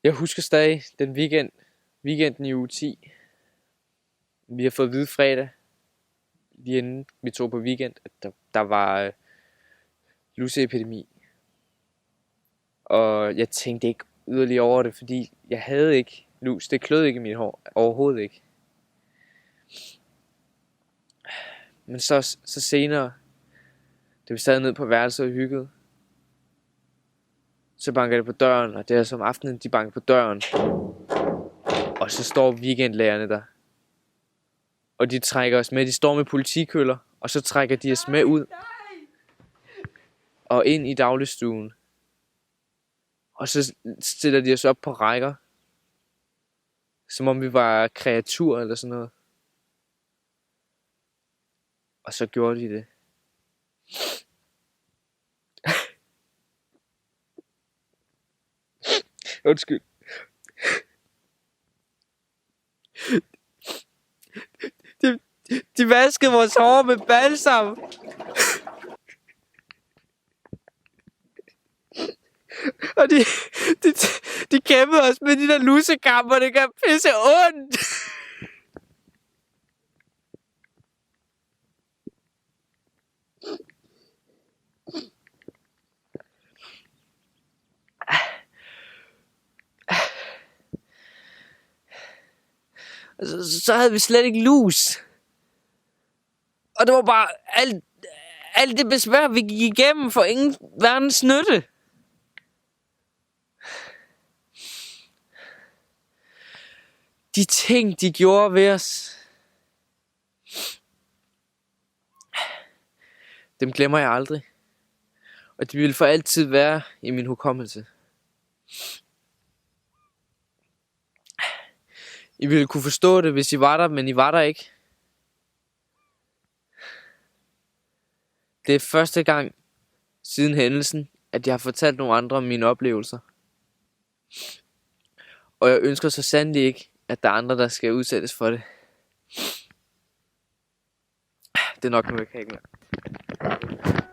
Jeg husker stadig den weekenden i uge 10. Vi har fået at vide fredag, lige inden vi tog på weekend, at der var luseepidemi. Og jeg tænkte ikke yderligere over det, fordi jeg havde ikke lus. Det klød ikke i mit hår, overhovedet ikke. Men så senere, da vi sad ned på værelset og hyggede, så banker det på døren, og det er som aftenen, de banker på døren. Og så står weekendlærerne der. Og de trækker os med, de står med politikøller, og så trækker de os med ud og ind i dagligstuen. Og så stiller de os op på rækker, som om vi var kreaturer eller sådan noget. Og så gjorde de det. Undskyld. De vaskede vores hår med balsam. Og de kæmpede os med de der lusekamper, det gør pisse ondt. Så havde vi slet ikke lus. Og det var bare alt det besvær, vi gik igennem for ingen verdens nytte. De ting, de gjorde ved os, dem glemmer jeg aldrig. Og de vil for altid være i min hukommelse. I ville kunne forstå det, hvis I var der, men I var der ikke. Det er første gang siden hændelsen, at jeg har fortalt nogle andre om mine oplevelser. Og jeg ønsker så sandelig ikke, at der er andre, der skal udsættes for det. Det er nok nu, jeg kan ikke mere.